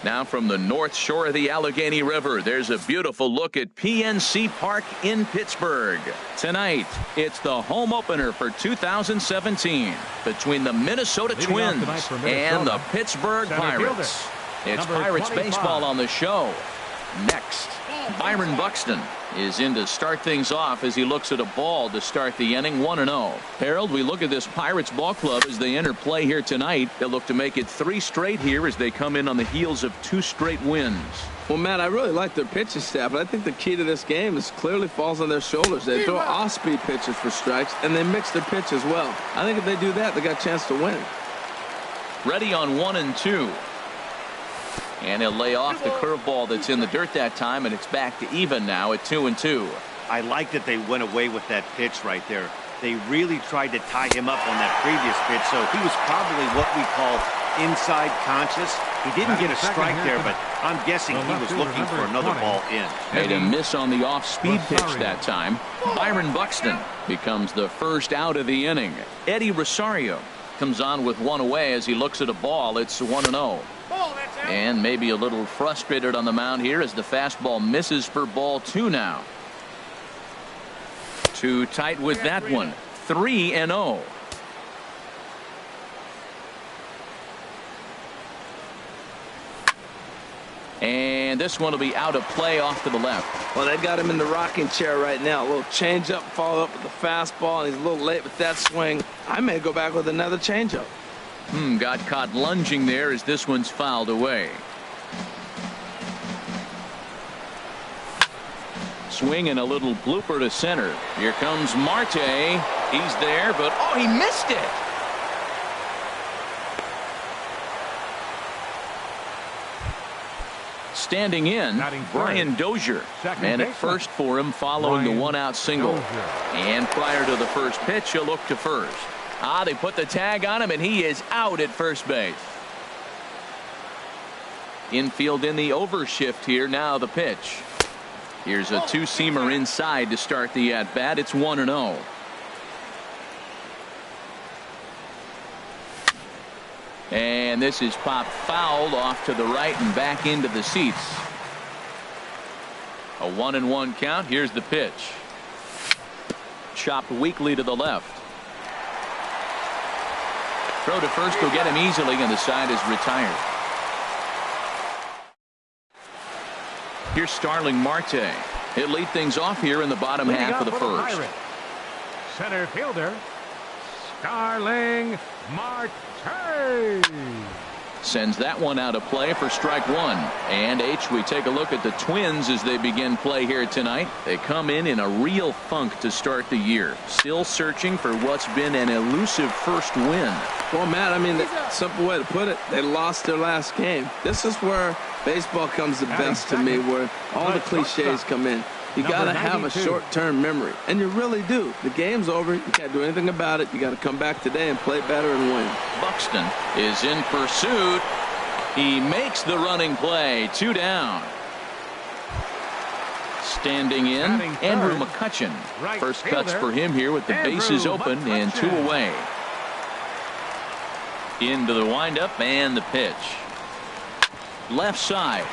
Now from the north shore of the Allegheny River, there's a beautiful look at PNC Park in Pittsburgh. Tonight, it's the home opener for 2017 between the Minnesota Twins and the Pittsburgh Pirates. It's Pirates baseball on the show. Next, Byron Buxton is in to start things off as he looks at a ball to start the inning, 1-0. Harold, we look at this Pirates ball club as they enter play here tonight. They'll look to make it 3 straight here as they come in on the heels of 2 straight wins. Well, Matt, I really like their pitching staff, but I think the key to this game is clearly falls on their shoulders. They throw off-speed pitches for strikes, and they mix their pitch as well. I think if they do that, they got a chance to win. Ready on 1-2. And he'll lay off the curveball that's in the dirt that time, and it's back to even now at 2-2. I like that they went away with that pitch right there. They really tried to tie him up on that previous pitch, so he was probably what we call inside conscious. He didn't get a strike there, but I'm guessing he was looking for another ball in. Made a miss on the off-speed pitch that time. Byron Buxton becomes the first out of the inning. Eddie Rosario comes on with 1 away as he looks at a ball. It's 1-0. And maybe a little frustrated on the mound here as the fastball misses for ball 2 now. Too tight with that one. 3-0. And this one will be out of play off to the left. Well, they got him in the rocking chair right now. A little changeup, follow up with the fastball, and he's a little late with that swing. I may go back with another changeup. Got caught lunging there as this one's fouled away. Swing and a little blooper to center. Here comes Marte. He's there, but oh, he missed it. Standing in, Brian Dozier. Man at first for him following the 1-out single. And prior to the first pitch, he'll look to first. They put the tag on him, and he is out at first base. Infield in the overshift here. Now the pitch. Here's a 2-seamer inside to start the at-bat. It's 1-0. And this is popped fouled off to the right and back into the seats. A 1-1 count. Here's the pitch. Chopped weakly to the left. Throw to first will get him easily, and the side is retired. Here's Starling Marte. He'll lead things off here in the bottom half of the first. Center fielder, Starling Marte. Sends that one out of play for strike 1. And we take a look at the Twins as they begin play here tonight. They come in a real funk to start the year. Still searching for what's been an elusive first win. Well, Matt, I mean, the simple way to put it, they lost their last game. This is where baseball comes the best to me, where all the cliches come in. You got to have a short-term memory, and you really do. The game's over. You can't do anything about it. You got to come back today and play better and win. Buxton is in pursuit. He makes the running play. 2 down. Standing in, Andrew McCutcheon. First cuts for him here with the bases open and 2 away. Into the windup and the pitch. Left side.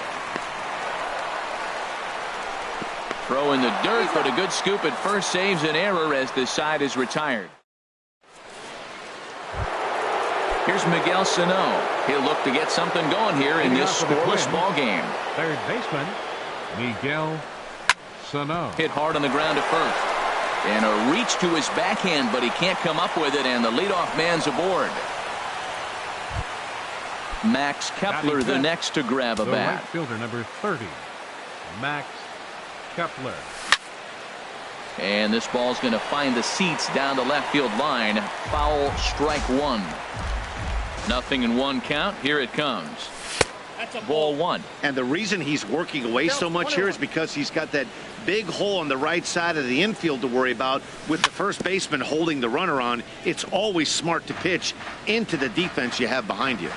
Throw in the dirt, but a good scoop at first saves an error as this side is retired. Here's Miguel Sano. He'll look to get something going here in this scoreless ball game. Third baseman, Miguel Sano. Hit hard on the ground to first. And a reach to his backhand, but he can't come up with it, and the leadoff man's aboard. Max Kepler the next to grab a bat. Right fielder number 30, Max Kepler. And this ball's going to find the seats down the left field line. Foul, strike 1. 0-1 count. Here it comes. Ball 1. And the reason he's working away so much here is because he's got that big hole on the right side of the infield to worry about. With the first baseman holding the runner on, it's always smart to pitch into the defense you have behind you.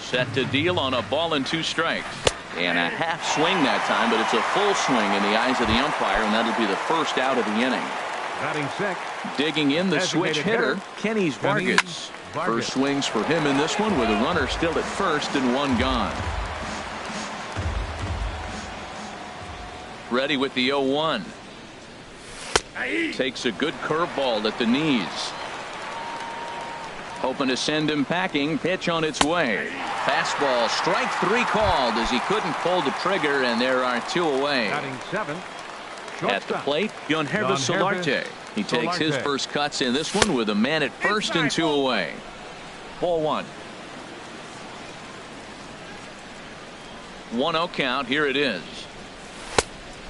Set to deal on a ball and 2 strikes. And a half swing that time, but it's a full swing in the eyes of the umpire, and that'll be the first out of the inning. Batting sixth. Digging in the switch hitter, Kenny Vargas. First swings for him in this one with a runner still at first and 1 gone. Ready with the 0-1. Takes a good curveball at the knees. Hoping to send him packing. Pitch on its way. Fastball, strike 3 called as he couldn't pull the trigger, and there are 2 away. Batting 7. At the plate, Yonhervis Solarte. He takes his first cuts in this one with a man at first and 2 away. Ball 1. 1-0 count. Here it is.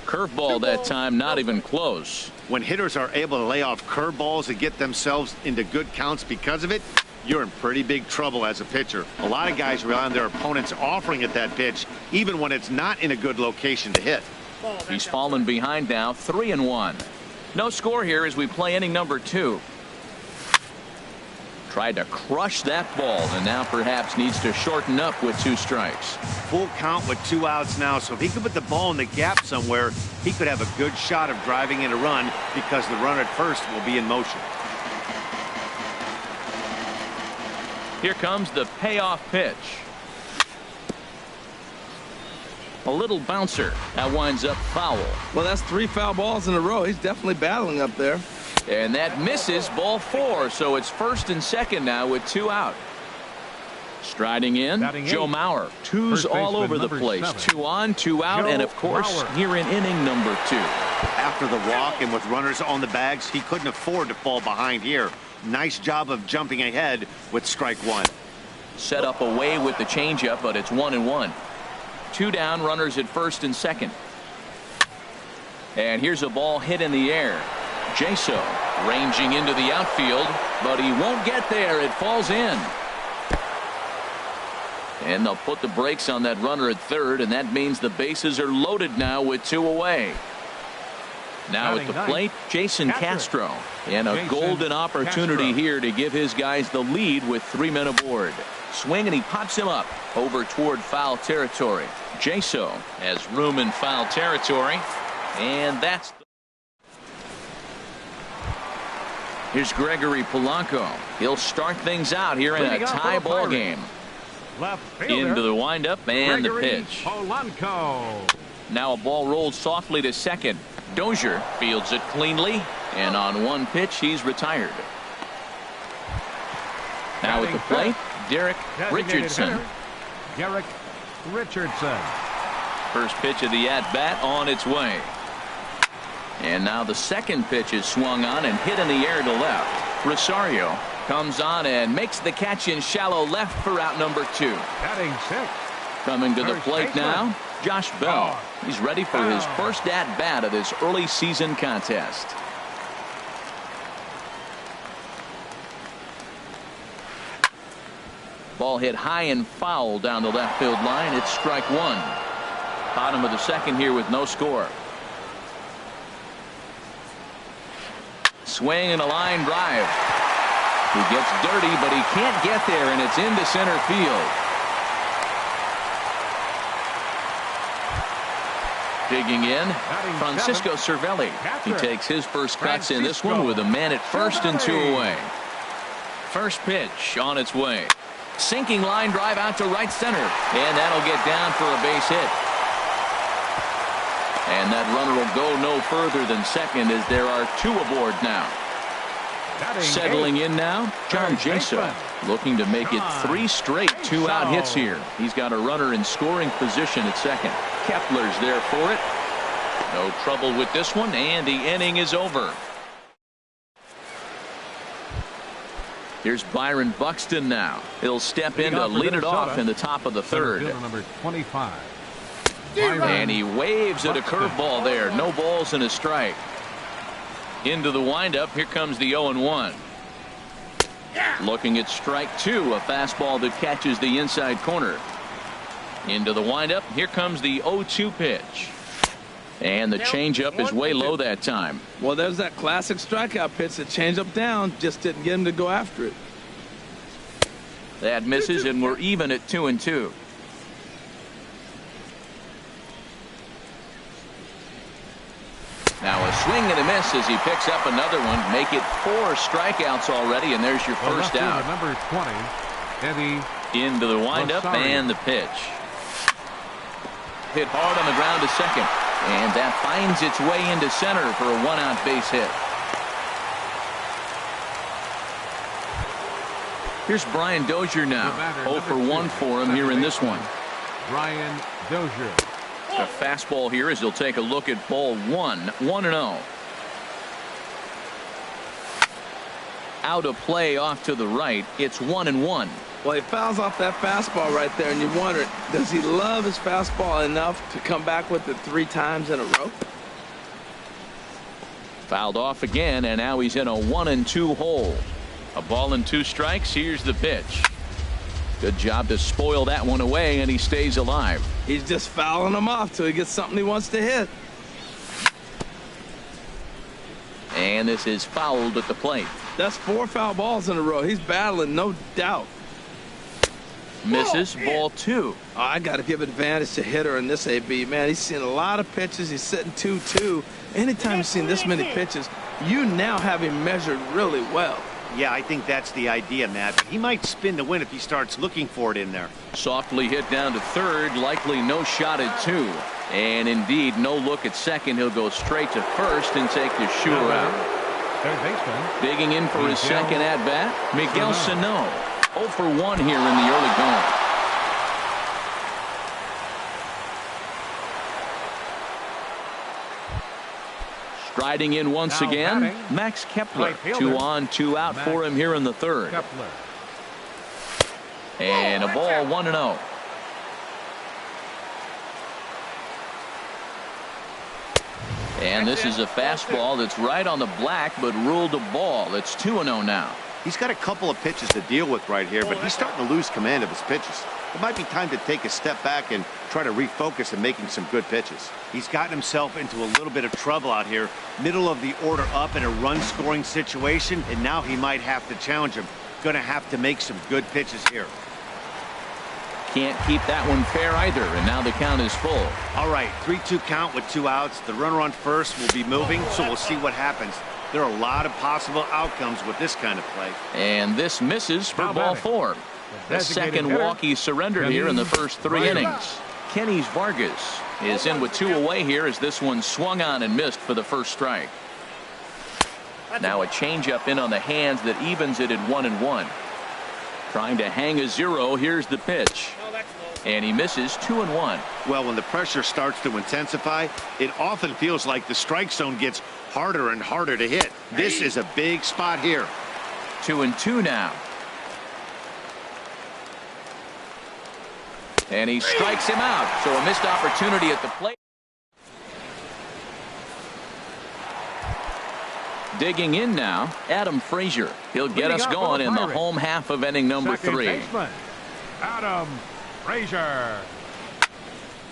Curveball that time, not even close. When hitters are able to lay off curveballs and get themselves into good counts because of it, you're in pretty big trouble as a pitcher. A lot of guys rely on their opponents offering at that pitch, even when it's not in a good location to hit. He's fallen behind now, 3-1. No score here as we play inning number 2. Tried to crush that ball and now perhaps needs to shorten up with 2 strikes. Full count with 2 outs now, so if he could put the ball in the gap somewhere, he could have a good shot of driving in a run because the runner at first will be in motion. Here comes the payoff pitch. A little bouncer. That winds up foul. Well, that's 3 foul balls in a row. He's definitely battling up there. And that misses, ball 4, so it's first and second now with 2 out. Striding in, Joe Mauer. 2's all over the place. 2 on, 2 out, and of course, here in inning number 2. After the walk and with runners on the bags, he couldn't afford to fall behind here. Nice job of jumping ahead with strike 1. Set up away with the changeup, but it's 1-1. 2 down, runners at first and second. And here's a ball hit in the air. Jaso ranging into the outfield, but he won't get there. It falls in. And they'll put the brakes on that runner at third, and that means the bases are loaded now with 2 away. Now at the plate, Jason Castro. And a golden opportunity here to give his guys the lead with 3 men aboard. Swing, and he pops him up over toward foul territory. Jaso has room in foul territory, and that's. Here's Gregory Polanco. He'll start things out here in a tie ball game. Into the windup and the pitch. Polanco. Now a ball rolled softly to second. Dozier fields it cleanly, and on 1 pitch he's retired. Now at the plate, Derek Richardson. Derek Richardson. First pitch of the at-bat on its way. And now the second pitch is swung on and hit in the air to left. Rosario comes on and makes the catch in shallow left for out number 2. Batting 6. Coming to the plate now, Josh Bell. He's ready for his first at-bat of this early season contest. Ball hit high and foul down the left field line. It's strike 1. Bottom of the second here with no score. Swing and a line drive. He gets dirty, but he can't get there, and it's into center field. Digging in, Francisco Cervelli. He takes his first cuts in this one with a man at first and 2 away. First pitch on its way. Sinking line drive out to right center, and that'll get down for a base hit. And that runner will go no further than second as there are 2 aboard now. Settling in now, John Jaso, looking to make it 3 straight 2-out hits here. He's got a runner in scoring position at second. Kepler's there for it. No trouble with this one, and the inning is over. Here's Byron Buxton now. He'll step in to lead it off in the top of the third. Number 25. And he waves at a curveball there. No balls and a strike. Into the windup. Here comes the 0-1. Looking at strike 2. A fastball that catches the inside corner. Into the windup. Here comes the 0-2 pitch. And the changeup is way low that time. Well, there's that classic strikeout pitch. The changeup down just didn't get him to go after it. That misses, and we're even at 2-2. Now a swing and a miss as he picks up another one. Make it 4 strikeouts already, and there's your first out. Number 20, Eddie. Into the windup and the pitch. Hit hard on the ground to second. And that finds its way into center for a one-out base hit. Here's Brian Dozier now. 0 for 1 for him here in this one. Brian Dozier. A fastball here as he'll take a look at ball 1, 1-0. Out of play off to the right. It's 1-1. Well, he fouls off that fastball right there, and you wonder, does he love his fastball enough to come back with it 3 times in a row? Fouled off again, and now he's in a 1-2 hole. A ball and 2 strikes. Here's the pitch. Good job to spoil that one away, and he stays alive. He's just fouling them off till he gets something he wants to hit. And this is fouled at the plate. That's 4 foul balls in a row. He's battling, no doubt. Misses, ball 2. Oh, I got to give advantage to hitter in this AB, man. He's seen a lot of pitches. He's sitting 2-2. Anytime you've seen this many pitches, you now have him measured really well. Yeah, I think that's the idea, Matt. He might spin to win if he starts looking for it in there. Softly hit down to third. Likely no shot at 2. And indeed, no look at second. He'll go straight to first and take the sure out. Third baseman. Digging in for his second at-bat, Miguel Sano. 0 for 1 here in the early going. Striding in once again, Max Kepler. 2 on, 2 out for him here in the third. Kepler. And a ball, 1-0. And this is a fastball that's right on the black, but ruled a ball. It's 2-0 now. He's got a couple of pitches to deal with right here, but he's starting to lose command of his pitches. It might be time to take a step back and try to refocus and making some good pitches. He's gotten himself into a little bit of trouble out here. Middle of the order up in a run-scoring situation, and now he might have to challenge him. Going to have to make some good pitches here. Can't keep that one fair either, and now the count is full. All right, 3-2 count with 2 outs. The runner on first will be moving, so we'll see what happens. There are a lot of possible outcomes with this kind of play. And this misses for ball 4. The second walk he surrendered here in the first 3 innings. Kenny's Vargas is in with 2 away here as this one swung on and missed for the first strike. Now a changeup in on the hands that evens it at 1-1. Trying to hang a 0. Here's the pitch. And he misses 2-1. Well, when the pressure starts to intensify, it often feels like the strike zone gets harder and harder to hit. This is a big spot here. 2-2 now. And he strikes him out. So a missed opportunity at the plate. Digging in now, Adam Frazier. He'll get us going in the home half of inning number 3. Baseman, Adam Frazier.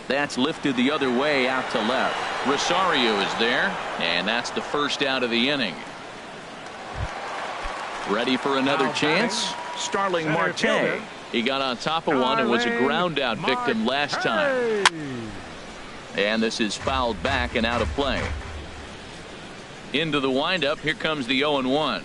That's lifted the other way out to left. Rosario is there, and that's the first out of the inning. Ready for another chance? Starling Marte. He got on top of one and was a ground out victim last time. And this is fouled back and out of play. Into the windup. Here comes the 0-1.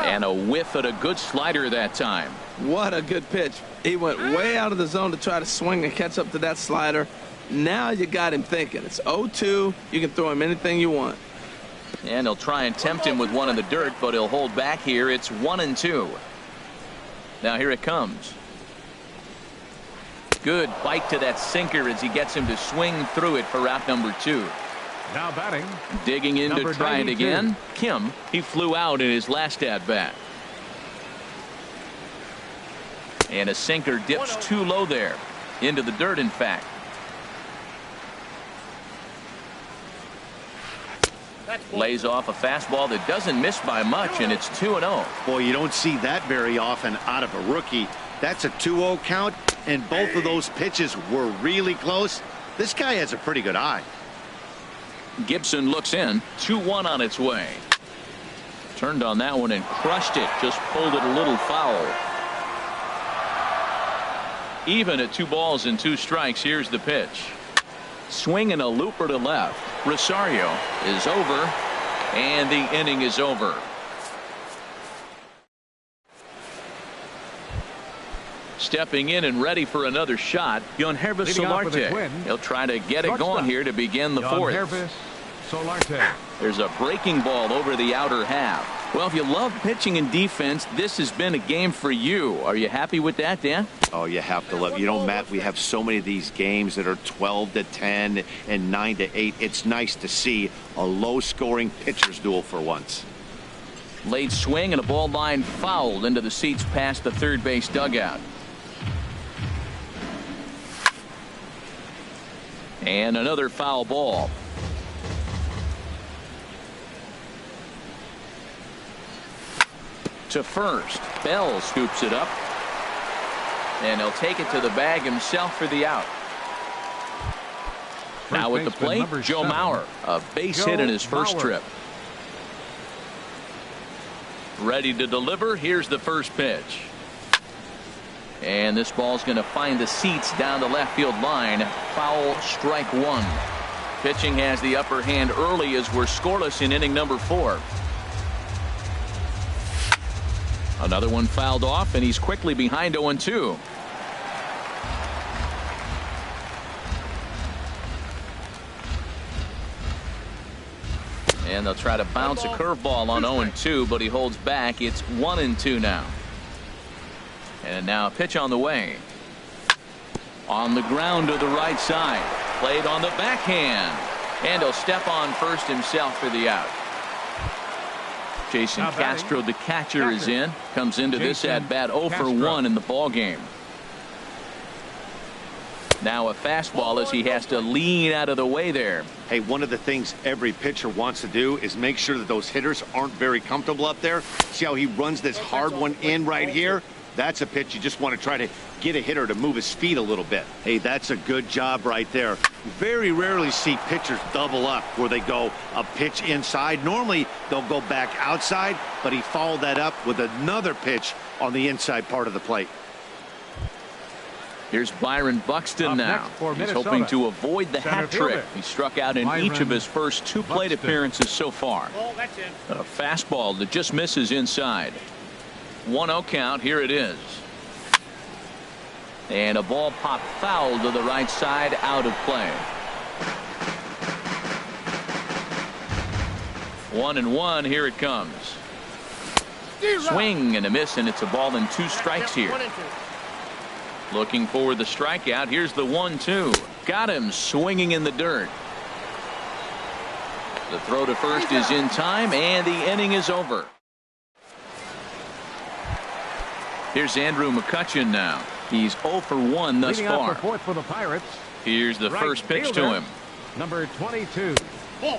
And a whiff at a good slider that time. What a good pitch. He went way out of the zone to try to swing and catch up to that slider. Now you got him thinking. It's 0-2. You can throw him anything you want. And he'll try and tempt him with one in the dirt, but he'll hold back here. It's 1-2. Now here it comes. Good bite to that sinker as he gets him to swing through it for out number 2. Now batting. Digging in to try it 92. again. Kim, he flew out in his last at bat. And a sinker dips too low there. Into the dirt, in fact. Lays off a fastball that doesn't miss by much, and it's 2-0. Boy, you don't see that very often out of a rookie. That's a 2-0 count, and both of those pitches were really close. This guy has a pretty good eye. Gibson looks in. 2-1 on its way. Turned on that one and crushed it. Just pulled it a little foul. Even at 2 balls and 2 strikes. Here's the pitch. Swinging a looper to left. Rosario is over, and the inning is over. stepping in and ready for another shot, Yonhervis Solarte. He'll try to get it going here to begin the fourth. There's a breaking ball over the outer half. Well, if you love pitching and defense, this has been a game for you. Are you happy with that, Dan? Oh, you have to love it. You know, Matt, we have so many of these games that are 12-10 and 9-8. It's nice to see a low-scoring pitcher's duel for once. Late swing and a ball line fouled into the seats past the third base dugout. And another foul ball. To first. Bell scoops it up. And he'll take it to the bag himself for the out. Now at the plate, Joe Mauer. A base hit in his first trip. Ready to deliver. Here's the first pitch. And this ball's going to find the seats down the left field line. Foul, strike one. Pitching has the upper hand early as we're scoreless in inning number 4. Another one fouled off, and he's quickly behind 0-2. And they'll try to bounce a curveball on 0-2, but he holds back. It's 1-2 now. And now a pitch on the way. On the ground to the right side. Played on the backhand. And he'll step on first himself for the out. Jason Castro, the catcher, is in. Comes into this at-bat 0 for 1 in the ball game. Now a fastball as he has to lean out of the way there. Hey, one of the things every pitcher wants to do is make sure that those hitters aren't very comfortable up there. See how he runs this hard one in right here? That's a pitch you just want to try to get a hitter to move his feet a little bit. Hey, that's a good job right there. Very rarely see pitchers double up where they go a pitch inside. Normally they'll go back outside, but he followed that up with another pitch on the inside part of the plate. Here's Byron Buxton now. He's hoping to avoid the hat trick. He struck out in each of his first 2 plate appearances so far. A fastball that just misses inside. 1-0 count. Here it is. And a ball popped foul to the right side, out of play. 1-1. Here it comes. Swing and a miss, and it's a ball and 2 strikes here. Looking for the strikeout. Here's the 1-2. Got him swinging in the dirt. The throw to first is in time, and the inning is over. Here's Andrew McCutchen now. He's 0 for 1 thus far. For the Pirates. Here's the first pitch to him. Number 22.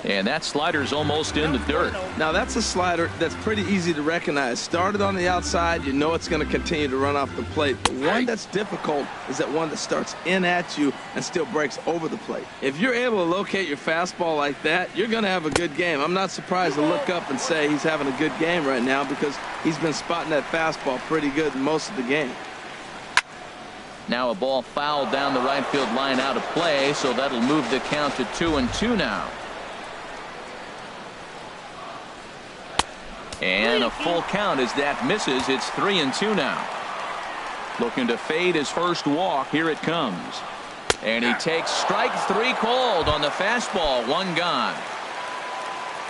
And that slider's almost in the dirt. Now that's a slider that's pretty easy to recognize. Started on the outside, you know it's going to continue to run off the plate. The one that's difficult is that one that starts in at you and still breaks over the plate. If you're able to locate your fastball like that, you're going to have a good game. I'm not surprised to look up and say he's having a good game right now because he's been spotting that fastball pretty good most of the game. Now a ball fouled down the right field line, out of play, so that'll move the count to 2-2 now. And a full count as that misses. It's 3-2 now. Looking to fade his first walk. Here it comes. And he takes strike 3 called on the fastball. 1 gone.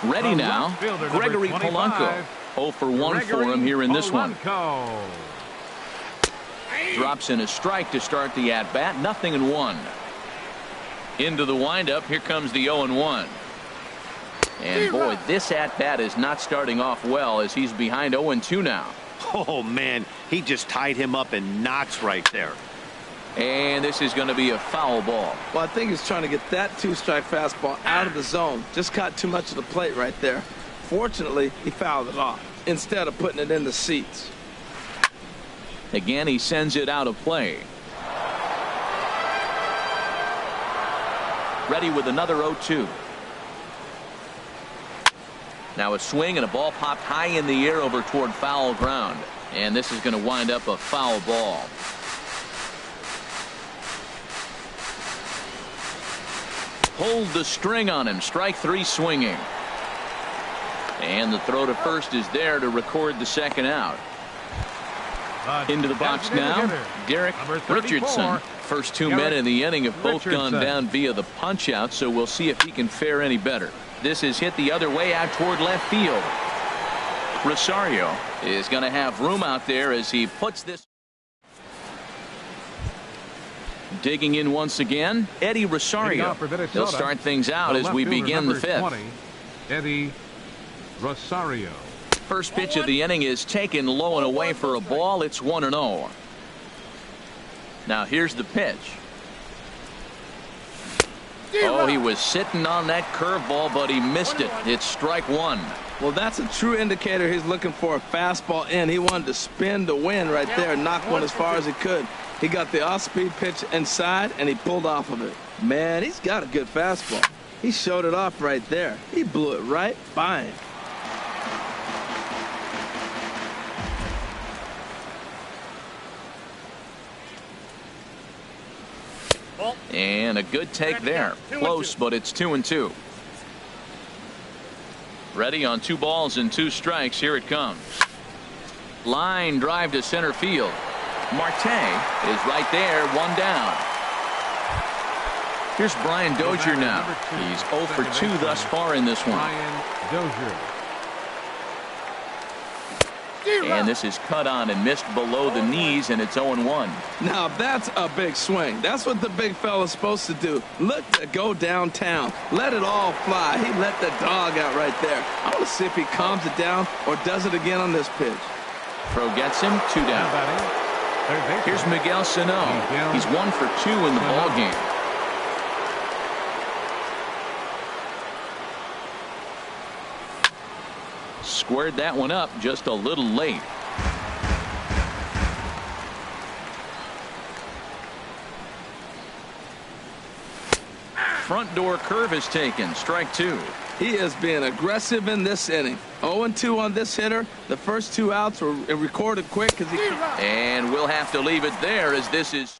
Ready now. Gregory Polanco. 0 for 1 for him here in this one. Drops in a strike to start the at-bat. 0-1. Into the windup. Here comes the 0-1. And boy, this at-bat is not starting off well as he's behind 0-2 now. Oh, man, he just tied him up in knots right there. And this is going to be a foul ball. Well, I think he's trying to get that 2-strike fastball out of the zone. Just caught too much of the plate right there. Fortunately, he fouled it off instead of putting it in the seats. Again, he sends it out of play. Ready with another 0-2. Now a swing and a ball popped high in the air over toward foul ground. And this is going to wind up a foul ball. Pulled the string on him. Strike 3 swinging. And the throw to first is there to record the second out. Into the box now, Derek Richardson. First two men in the inning have both gone down via the punch out, so we'll see if he can fare any better. This is hit the other way out toward left field. Rosario is going to have room out there as he puts this. Digging in once again, Eddie Rosario. He'll start things out as we begin the fifth. 20, Eddie Rosario. First pitch of the inning is taken low and away for a ball. It's 1-0. Now here's the pitch. Oh, he was sitting on that curveball, but he missed it. It's strike one. Well, that's a true indicator he's looking for a fastball in. He wanted to spin to win right there, knock one as far as he could. He got the off-speed pitch inside, and he pulled off of it. Man, he's got a good fastball. He showed it off right there. He blew it right by him. And a good take there. Close, but it's 2-2. Ready on 2 balls and 2 strikes. Here it comes. Line drive to center field. Marte is right there, 1 down. Here's Brian Dozier now. He's 0 for 2 thus far in this one. Brian Dozier. And this is cut on and missed below the knees, and it's 0-1. Now that's a big swing. That's what the big fella's supposed to do. Look to go downtown. Let it all fly. He let the dog out right there. I want to see if he calms it down or does it again on this pitch. Throw gets him, 2 down. Here's Miguel Sano. He's 1 for 2 in the ball game. Squared that one up just a little late. Front door curve is taken. Strike 2. He is being aggressive in this inning. 0-2 on this hitter. The first 2 outs were recorded quick because he. And we'll have to leave it there as this is.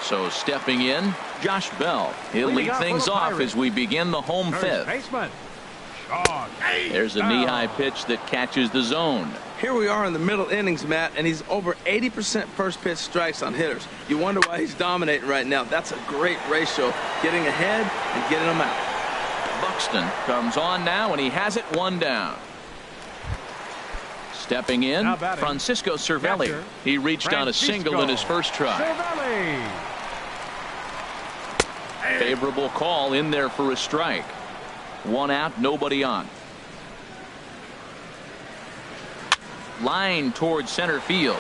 So stepping in, Josh Bell. He'll lead things off as we begin the home fifth. There's a knee-high pitch that catches the zone. Here we are in the middle innings, Matt, and he's over 80% first pitch strikes on hitters. You wonder why he's dominating right now. That's a great ratio, getting ahead and getting them out. Buxton comes on now, and he has it 1 down. Stepping in, Francisco Cervelli. He reached on a single in his first try. Favorable call in there for a strike. 1 out, nobody on. Line towards center field.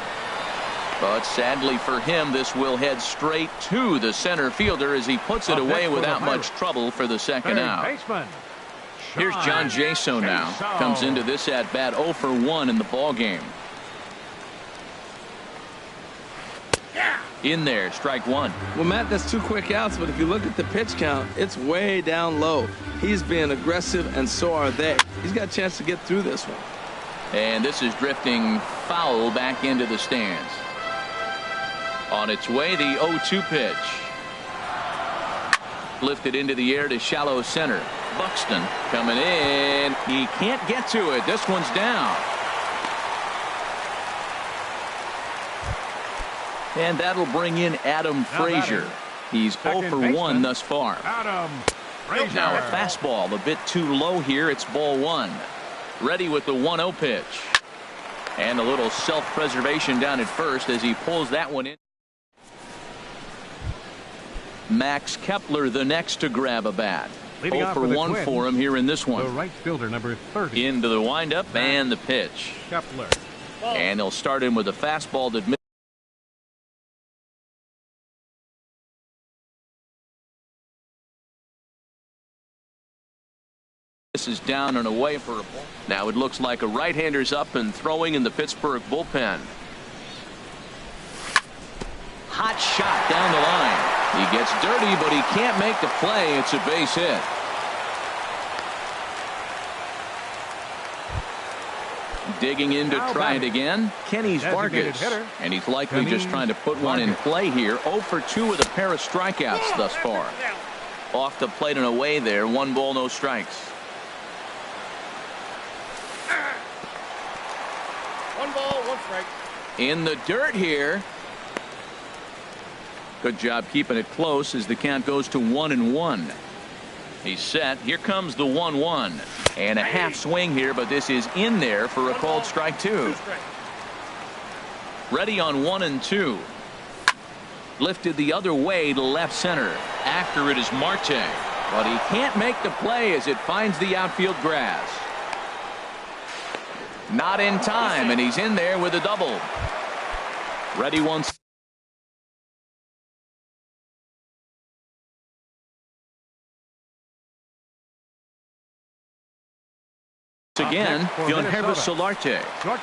But sadly for him, this will head straight to the center fielder as he puts it away without much trouble for the second out. Here's John Jaso now. Comes into this at bat 0 for 1 in the ball game. In there, strike 1. Well, Matt, that's 2 quick outs, but if you look at the pitch count, it's way down low. He's being aggressive, and so are they. He's got a chance to get through this one. And this is drifting foul back into the stands. On its way, the 0-2 pitch. Lifted into the air to shallow center. Buxton coming in. He can't get to it. This one's down. And that'll bring in Adam Frazier. He's 0 for 1 thus far. Now a fastball a bit too low here. It's ball 1. Ready with the 1-0 pitch. And a little self-preservation down at first as he pulls that one in. Max Kepler the next to grab a bat. 0 for 1 for him here in this one. The right fielder, number 30. Into the windup and the pitch. Kepler. And they'll start him with a fastball that missed. This is down and away for a ball. Now it looks like a right-hander's up and throwing in the Pittsburgh bullpen. Hot shot down the line. He gets dirty, but he can't make the play. It's a base hit. Digging in to try it again. Kenny's Vargas. And he's likely just trying to put one in play here. 0 for 2 with a pair of strikeouts thus far. Off the plate and away there. 1 ball, no strikes. In the dirt here. Good job keeping it close as the count goes to 1-1. He's set. Here comes the 1-1. And a half swing here, but this is in there for a called strike 2. Ready on 1-2. Lifted the other way to left center. After it is Marte. But he can't make the play as it finds the outfield grass. Not in time, and he's in there with a double. Ready once again. Yonhervis Solarte.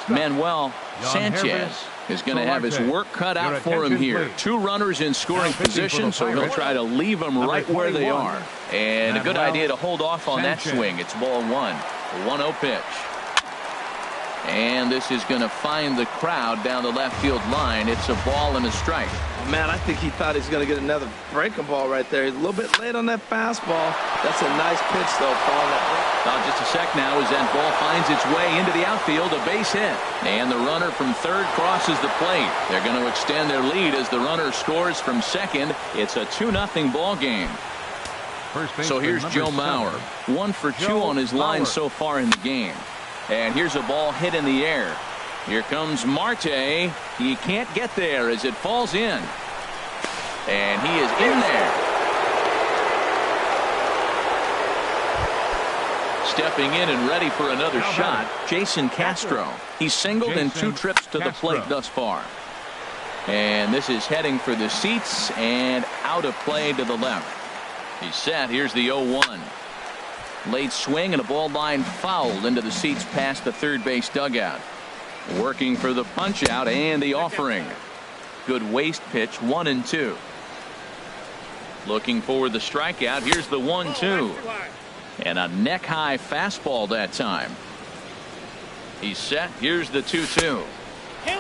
Manuel Sanchez is going to have his work cut out for him here. 2 runners in scoring position, so he'll try to leave them right where they are. And a good idea to hold off on that swing. It's ball 1. 1-0 pitch. And this is going to find the crowd down the left field line. It's a ball and a strike. Man, I think he thought he was going to get another breaking ball right there. He's a little bit late on that fastball. That's a nice pitch, though, following that. Just a sec now as that ball finds its way into the outfield. A base hit. And the runner from third crosses the plate. They're going to extend their lead as the runner scores from second. It's a 2-0 ball game. So here's Joe Mauer. 1 for 2 on his line so far in the game. And here's a ball hit in the air. Here comes Marte. He can't get there as it falls in. And he is in there. Stepping in and ready for another shot, Jason Castro. He's singled in 2 trips to the plate thus far. And this is heading for the seats and out of play to the left. He's set. Here's the 0-1. Late swing and a ball line fouled into the seats past the third base dugout. Working for the punch out and the offering. Good waist pitch. 1-2. Looking for the strikeout. Here's the 1-2. And a neck high fastball that time. He's set. Here's the 2-2.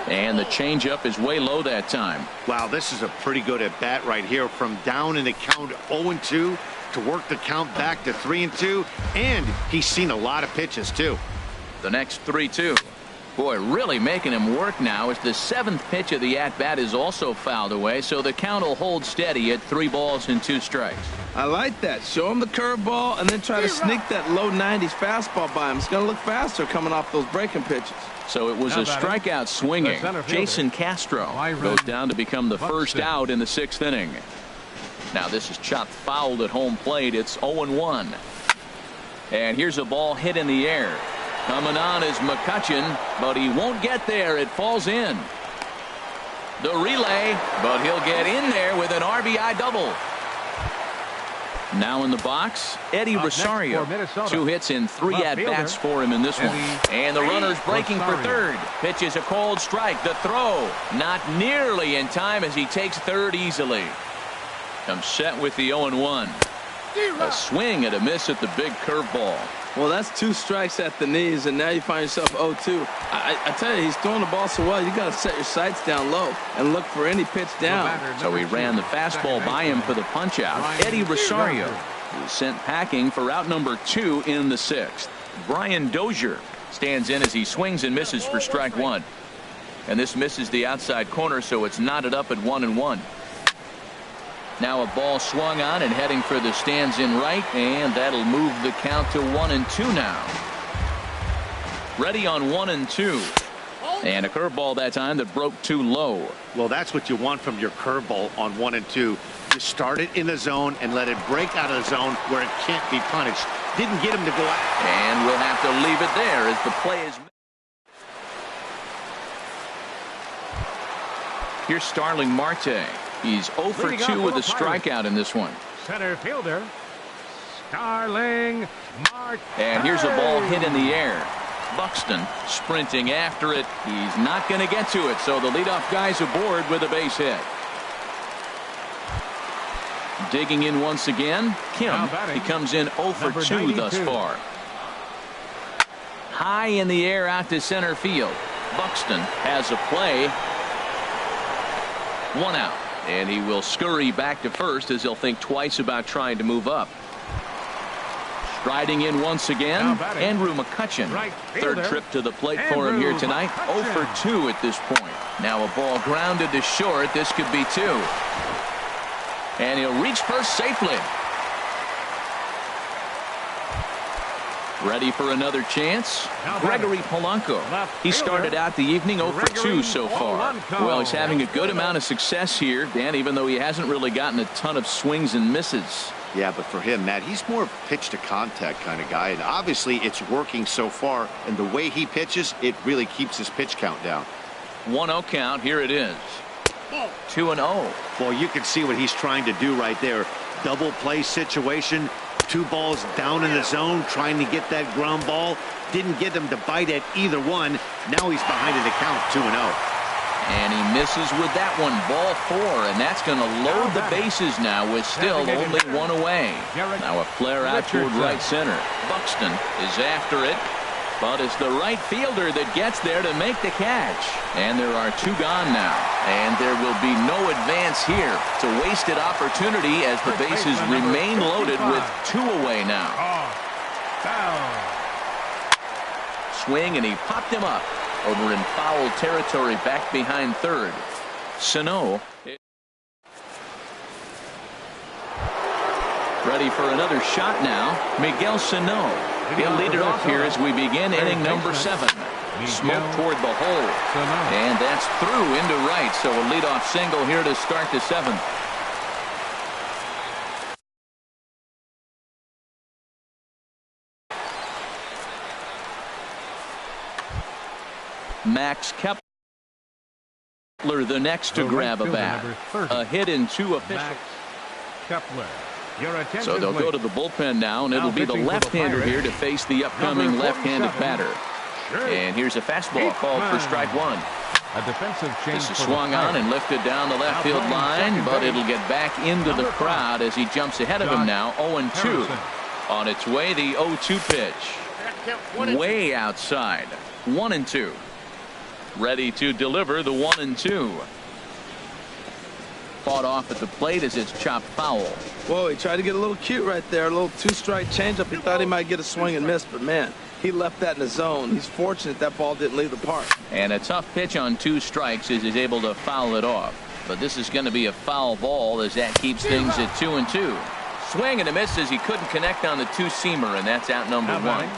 And the changeup is way low that time. Wow, this is a pretty good at bat right here. From down in the count 0-2 to work the count back to 3-2. And he's seen a lot of pitches too. The next 3-2. Boy, really making him work now as the 7th pitch of the at-bat is also fouled away, so the count will hold steady at 3 balls and 2 strikes. I like that. Show him the curveball and then try to sneak that low 90s fastball by him. It's going to look faster coming off those breaking pitches. So it was a strikeout swinging. Jason Castro goes down to become the first out in the 6th inning. Now this is chopped fouled at home plate. It's 0-1. And here's a ball hit in the air. Coming on is McCutchen, but he won't get there. It falls in. The relay, but he'll get in there with an RBI double. Now in the box, Eddie Rosario. 2 hits in 3 at-bats for him in this one. And the runner's breaking for third. Pitches a cold strike. The throw not nearly in time as he takes third easily. Comes set with the 0-1. A swing and a miss at the big curveball. Well, that's 2 strikes at the knees, and now you find yourself 0-2. I tell you, he's throwing the ball so well, you got to set your sights down low and look for any pitch down. So he ran the fastball by him for the punch-out. Eddie Rosario is sent packing for out number 2 in the 6th. Brian Dozier stands in as he swings and misses for strike 1. And this misses the outside corner, so it's knotted up at 1-1. Now a ball swung on and heading for the stands in right, and that'll move the count to 1-2 now. Ready on 1-2. And a curveball that time that broke too low. Well, that's what you want from your curveball on 1-2. You start it in the zone and let it break out of the zone where it can't be punished. Didn't get him to go out. And we'll have to leave it there as the play is. Here's Starling Marte. He's 0 for 2 with a strikeout in this one. Center fielder, Starling Marte. And here's a ball hit in the air. Buxton sprinting after it. He's not going to get to it, so the leadoff guy's aboard with a base hit. Digging in once again, Kim. He comes in 0 for 2 thus far. High in the air out to center field. Buxton has a play. 1 out. And he will scurry back to first as he'll think twice about trying to move up. Striding in once again, Andrew McCutcheon. Third trip to the plate for him here tonight. 0 for 2 at this point. Now a ball grounded to short. This could be 2. And he'll reach first safely. Ready for another chance? Gregory Polanco. He started out the evening 0 for 2 so far. Well, he's having a good amount of success here, Dan, even though he hasn't really gotten a ton of swings and misses. Yeah, but for him, Matt, he's more of a pitch-to-contact kind of guy, and obviously it's working so far, and the way he pitches, it really keeps his pitch count down. 1-0 count. Here it is. 2-0. Well, you can see what he's trying to do right there. Double play situation. 2 balls down in the zone, trying to get that ground ball. Didn't get him to bite at either one. Now he's behind in the count, 2-0. And he misses with that one, ball 4, and that's going to load the bases now with still only 1 away. Now a flare out toward right center. Buxton is after it, but it's the right fielder that gets there to make the catch. And there are 2 gone now, and there will be no advance here. It's a wasted opportunity as the bases remain loaded with 2 away now. Swing, and he popped him up. Over in foul territory back behind third. Sano. Ready for another shot now. Miguel Sano. He'll lead it off here as we begin inning number 7. Smoke toward the hole. And that's through into right. So a leadoff single here to start the 7th. Max Kepler the next to grab a bat. A hit in 2 officials. So they'll go to the bullpen now, and it'll be the left-hander here to face the upcoming left-handed batter. And here's a fastball called for strike 1. This is swung on and lifted down the left field line, but it'll get back into the crowd as he jumps ahead of him now. 0-2. On its way, the 0-2 pitch. Way outside. 1-2. Ready to deliver the 1-2. Fought off at the plate as it's chopped foul. Whoa, he tried to get a little cute right there. A little 2-strike changeup. He thought he might get a swing and miss, but man, he left that in the zone. He's fortunate that ball didn't leave the park. And a tough pitch on 2 strikes as he's able to foul it off. But this is going to be a foul ball as that keeps things at 2-2. Swing and a miss as he couldn't connect on the 2-seamer, and that's out number 1.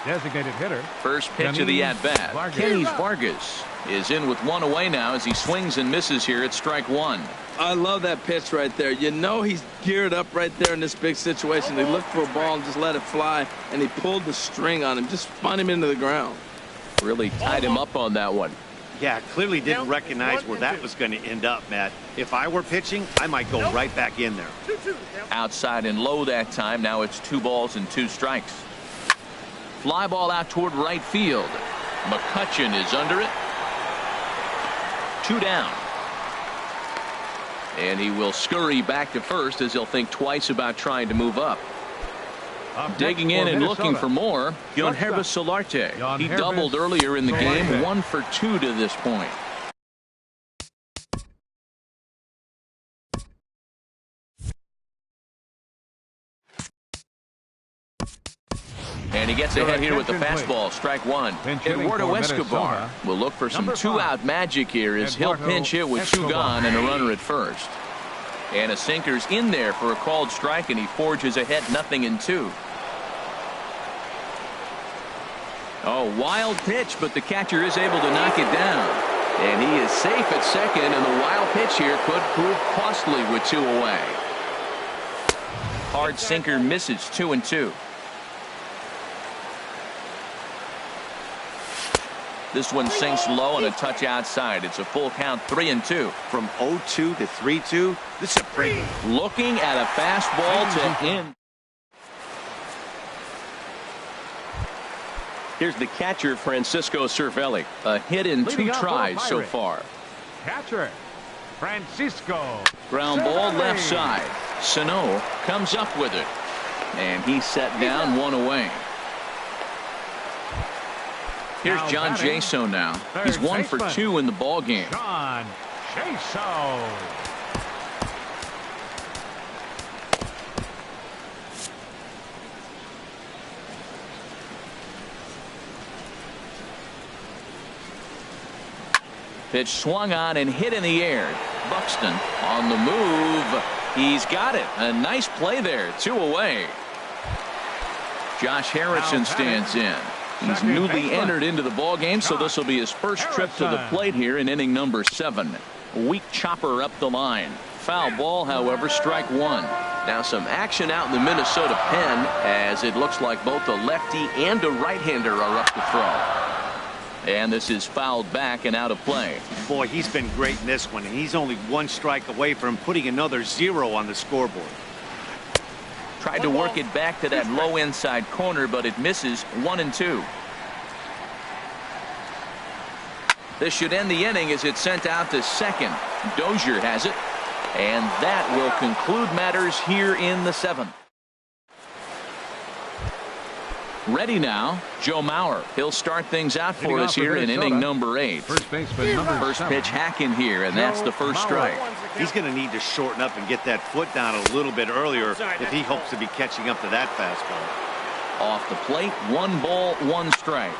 Designated hitter. First pitch of the at-bat. Kenny Vargas is in with 1 away now as he swings and misses here at strike 1. I love that pitch right there. You know he's geared up right there in this big situation. He looked for a ball and just let it fly, and he pulled the string on him, just spun him into the ground. Really tied him up on that one. Yeah, clearly didn't recognize where that was going to end up, Matt. If I were pitching, I might go right back in there. Outside and low that time. Now it's 2 balls and 2 strikes. Fly ball out toward right field. McCutcheon is under it. 2 down. And he will scurry back to first as he'll think twice about trying to move up. Digging in and looking for more, Yangervis Solarte. He doubled earlier in the game, 1 for 2 to this point. And he gets ahead here with the fastball, strike 1. Eduardo Escobar will look for some 2-out magic here as he'll pinch hit with 2 gone and a runner at first. And a sinker's in there for a called strike, and he forges ahead 0-2. Oh, wild pitch, but the catcher is able to knock it down. And he is safe at second, and the wild pitch here could prove costly with 2 away. Hard sinker misses, 2-2. This one sinks low and a touch outside. It's a full count, 3-2. From 0-2 to 3-2, this is a pretty. Looking at a fastball to end. Here's the catcher, Francisco Cervelli. A hit in 2 tries so far. Catcher, Francisco. Ground ball left side. Sano comes up with it. And he's set down 1 away. Here's John Jaso now. He's 1 for 2 in the ball game. John Jaso. Pitch swung on and hit in the air. Buxton on the move. He's got it. A nice play there. 2 away. Josh Harrison stands in. He's newly entered into the ball game, so this will be his first trip to the plate here in inning number 7. A weak chopper up the line. Foul ball, however, strike 1. Now some action out in the Minnesota pen, as it looks like both a lefty and a right-hander are up to throw. And this is fouled back and out of play. Boy, he's been great in this one, and he's only 1 strike away from putting another 0 on the scoreboard. Tried to work it back to that low inside corner, but it misses. 1-2. This should end the inning as it's sent out to second. Dozier has it, and that will conclude matters here in the 7th. Ready now, Joe Mauer. He'll start things out for us here in inning number 8. First Pitch hacking here, and that's the first strike. He's going to need to shorten up and get that foot down a little bit earlier if he hopes to be catching up to that fastball. Off the plate, 1 ball, 1 strike.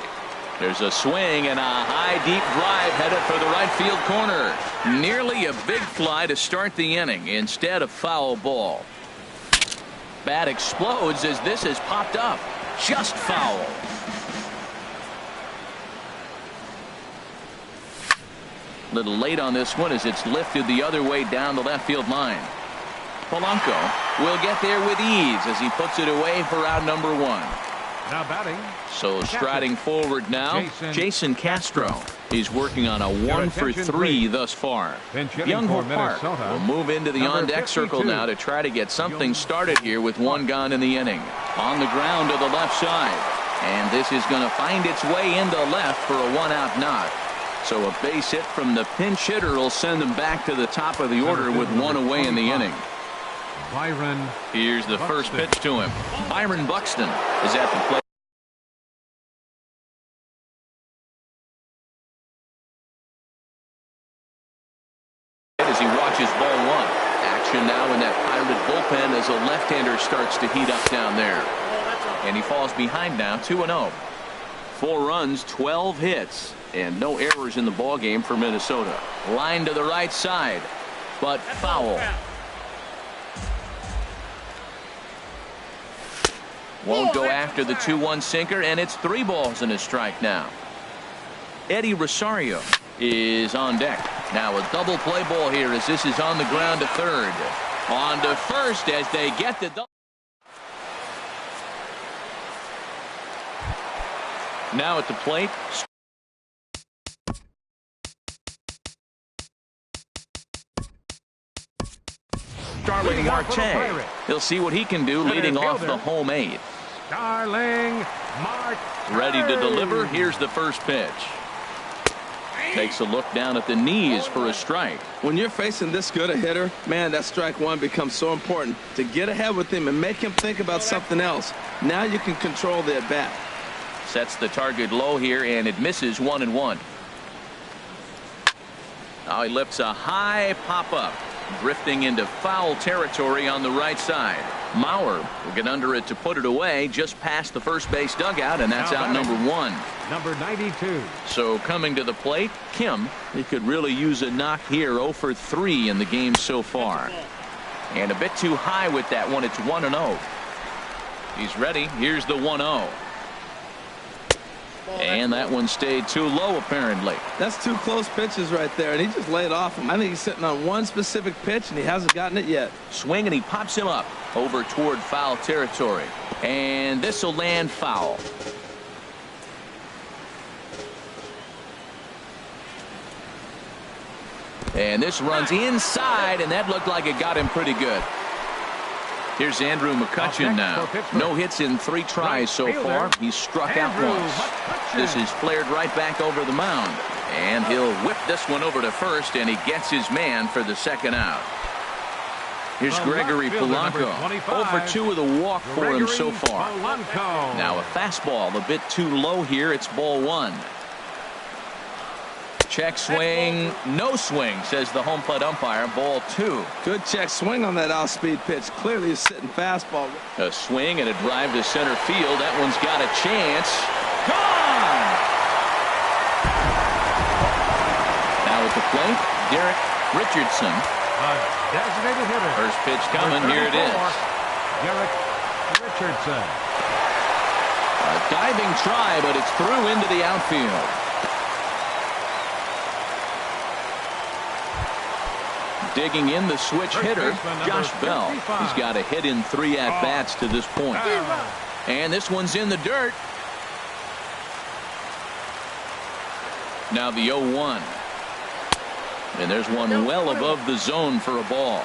There's a swing and a high deep drive headed for the right field corner. Nearly a big fly to start the inning instead of foul ball. Bat explodes as this has popped up. Just foul. Little late on this one as it's lifted the other way down the left field line. Polanco will get there with ease as he puts it away for out number 1. Now batting. So striding forward now, Jason Castro. He's working on a 1-for-3 thus far. Young Hope Park will move into the on-deck circle now to try to get something started here with 1 gone in the inning. On the ground to the left side. And this is going to find its way into left for a 1-out knock. So a base hit from the pinch hitter will send them back to the top of the order with 1 away in the inning. Byron. Here's the first pitch to him. Byron Buxton is at the plate. As he watches ball 1. Action now in that Pirate bullpen as a left-hander starts to heat up down there. And he falls behind now, 2-0. 4 runs, 12 hits, and no errors in the ball game for Minnesota. Line to the right side, but foul. Won't go after the 2-1 sinker, and it's 3 balls and a strike now. Eddie Rosario is on deck. Now a double play ball here as this is on the ground to third. On to first as they get the double. Now at the plate. Starling Marte. He'll see what he can do leading off the home 8th. Starling Marte. Ready to deliver. Here's the first pitch. Takes a look down at the knees for a strike. When you're facing this good a hitter, man, that strike 1 becomes so important to get ahead with him and make him think about something else. Now you can control the at-bat. Sets the target low here, and it misses 1-1. Now he lifts a high pop-up, drifting into foul territory on the right side. Mauer will get under it to put it away just past the first base dugout, and that's out number 1. Number 92. So coming to the plate, Kim. He could really use a knock here. 0-for-3 in the game so far. And a bit too high with that one. It's 1-0. He's ready. Here's the 1-0. And that one stayed too low, apparently. That's 2 close pitches right there, and he just laid off him. I think he's sitting on 1 specific pitch, and he hasn't gotten it yet. Swing, and he pops him up over toward foul territory. And this will land foul. And this runs inside, and that looked like it got him pretty good. Here's Andrew McCutchen now. No hits in 3 tries so far. He's struck out once. This is flared right back over the mound. And he'll whip this one over to first, and he gets his man for the second out. Here's Gregory Polanco. 0-for-2 with a walk for him so far. Now a fastball a bit too low here. It's ball 1. Check swing, no swing, says the home plate umpire. Ball 2. Good check swing on that off-speed pitch. Clearly a sitting fastball. A swing and a drive to center field. That one's got a chance. Gone! Now plate, Derek Richardson. A designated hitter. First pitch coming. Here it is. Derek Richardson. A diving try, but it's through into the outfield. Digging in, the switch hitter, Josh Bell. He's got a hit in 3 at-bats to this point. And this one's in the dirt. Now the 0-1. And there's one well above the zone for a ball.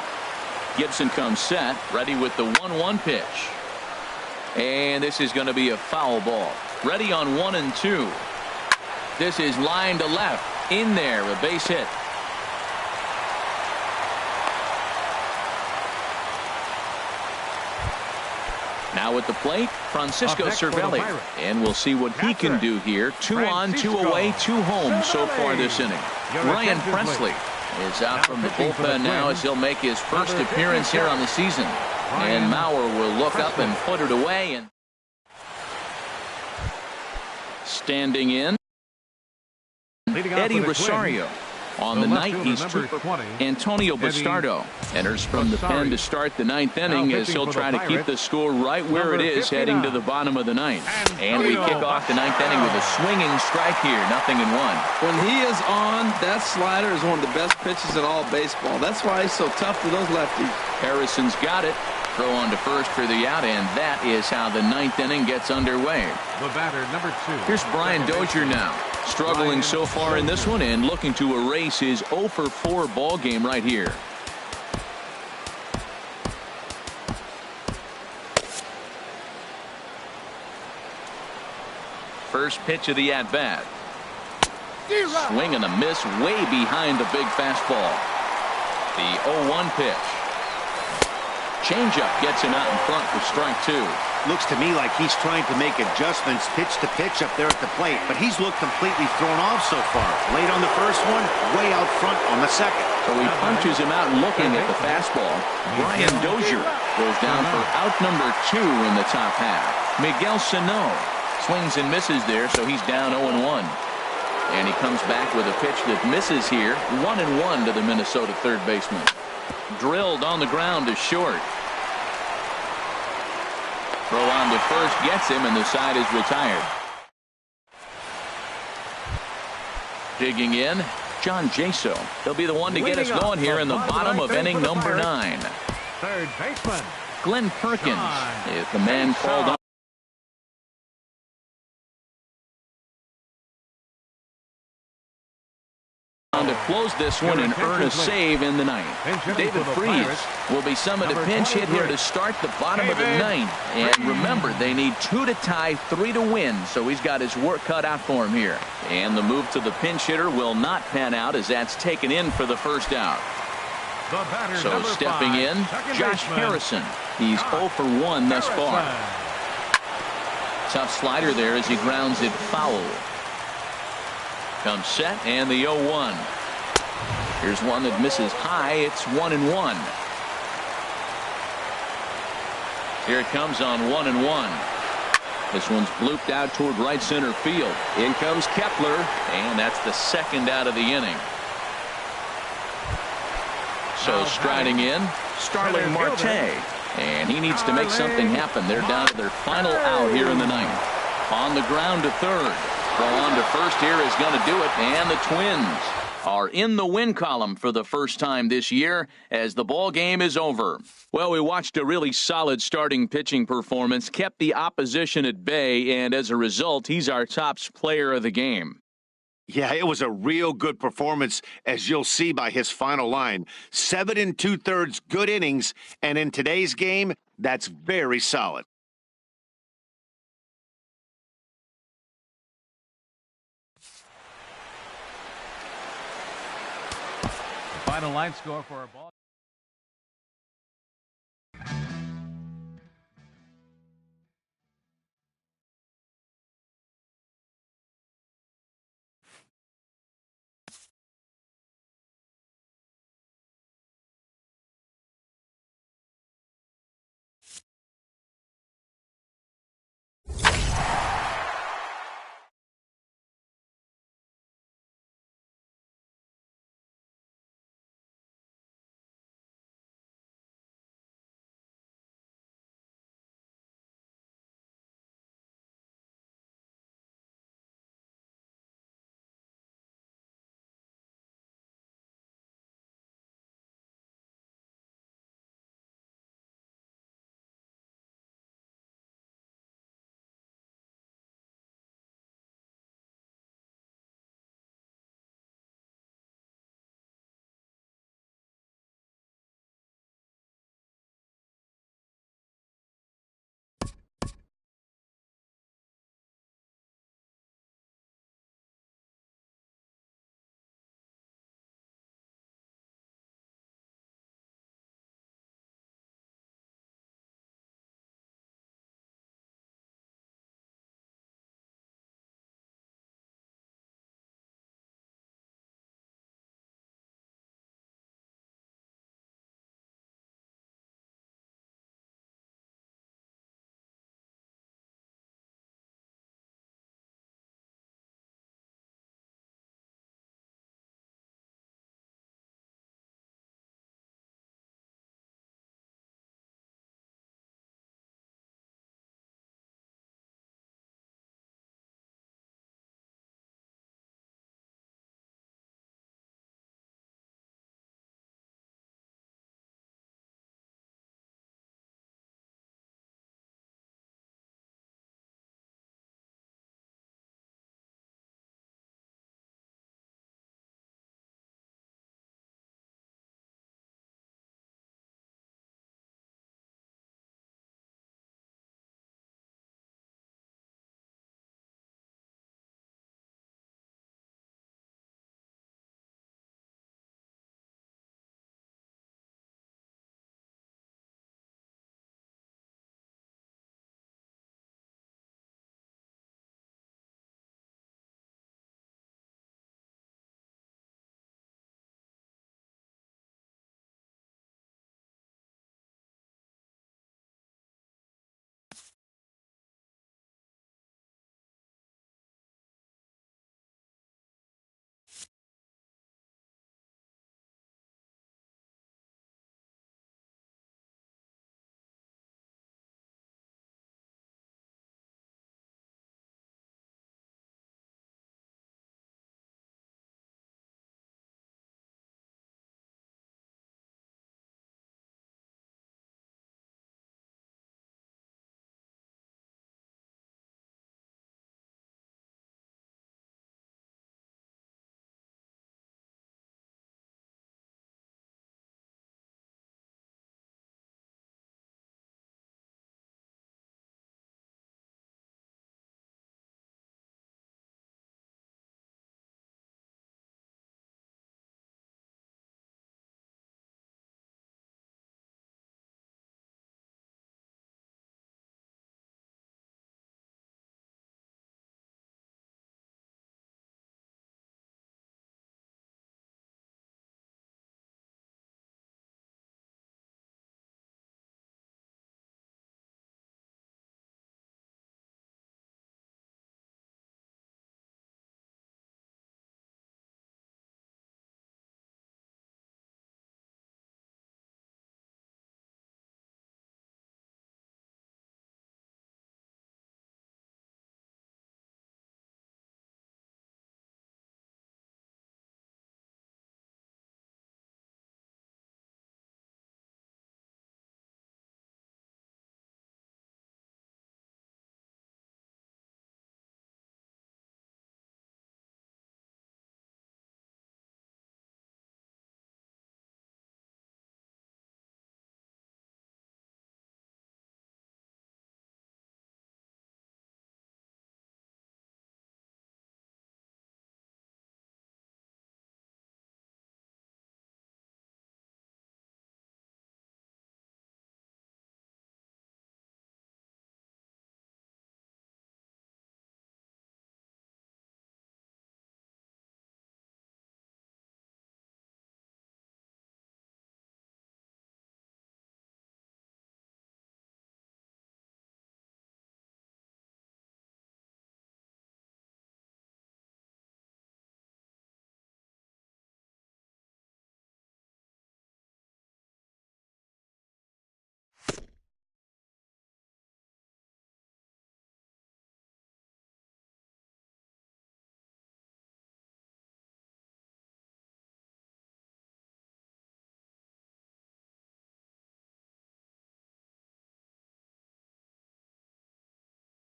Gibson comes set, ready with the 1-1 pitch. And this is going to be a foul ball. Ready on 1-2. This is line to left. In there, a base hit. Now at the plate, Francisco Cervelli. And we'll see what he can do here. 2 on, 2 away, 2 home so far this inning. Ryan Presley is out from the bullpen now as he'll make his first appearance here on the season. And Mauer will look up and put it away. And standing in, Eddie Rosario. On the night, he's trooper Antonio Bastardo enters from the pen to start the 9th inning as he'll try to keep the score right where it is heading to the bottom of the 9th. And we kick off the 9th inning with a swinging strike here, 0-1. When he is on, that slider is one of the best pitches in all baseball. That's why he's so tough to those lefties. Harrison's got it. Throw on to first for the out, and that is how the 9th inning gets underway. The batter, number 2. Here's Brian Dozier now. Struggling so far in this one and looking to erase his 0-for-4 ball game right here. First pitch of the at-bat. Swing and a miss way behind the big fastball. The 0-1 pitch. Changeup gets him out in front for strike 2. Looks to me like he's trying to make adjustments pitch to pitch up there at the plate, but he's looked completely thrown off so far. Late on the first one, way out front on the second. So he punches him out looking at the fastball. Brian Dozier goes down for out number 2 in the top half. Miguel Sano swings and misses there, so he's down 0-1. And he comes back with a pitch that misses here, 1-1 to the Minnesota third baseman. Drilled on the ground to short. Throw on to first gets him, and the side is retired. Digging in, John Jaso. He'll be the one to get us going here in the bottom of inning number 9. Third baseman Glenn Perkins is the man called on to close this one and earn a save in the 9th. David Freese will be summoned a pinch hit here to start the bottom of the 9th. And remember, they need 2 to tie, 3 to win, so he's got his work cut out for him here. And the move to the pinch hitter will not pan out as that's taken in for the first out. So stepping in, Josh Harrison. He's 0 for 1 thus far. Tough slider there as he grounds it foul. Comes set, and the 0-1. Here's one that misses high. It's 1-1. Here it comes on 1-1. This one's blooped out toward right center field. In comes Kepler, and that's the second out of the inning. So striding in, Starling Marte. And he needs to make something happen. They're down to their final out here in the 9th. On the ground to third. Throw on to first here is going to do it, and the Twins are in the win column for the first time this year as the ball game is over. Well, we watched a really solid starting pitching performance, kept the opposition at bay, and as a result, he's our top player of the game. Yeah, it was a real good performance, as you'll see by his final line. 7 2/3 good innings, and in today's game, that's very solid. Final line score for our ball.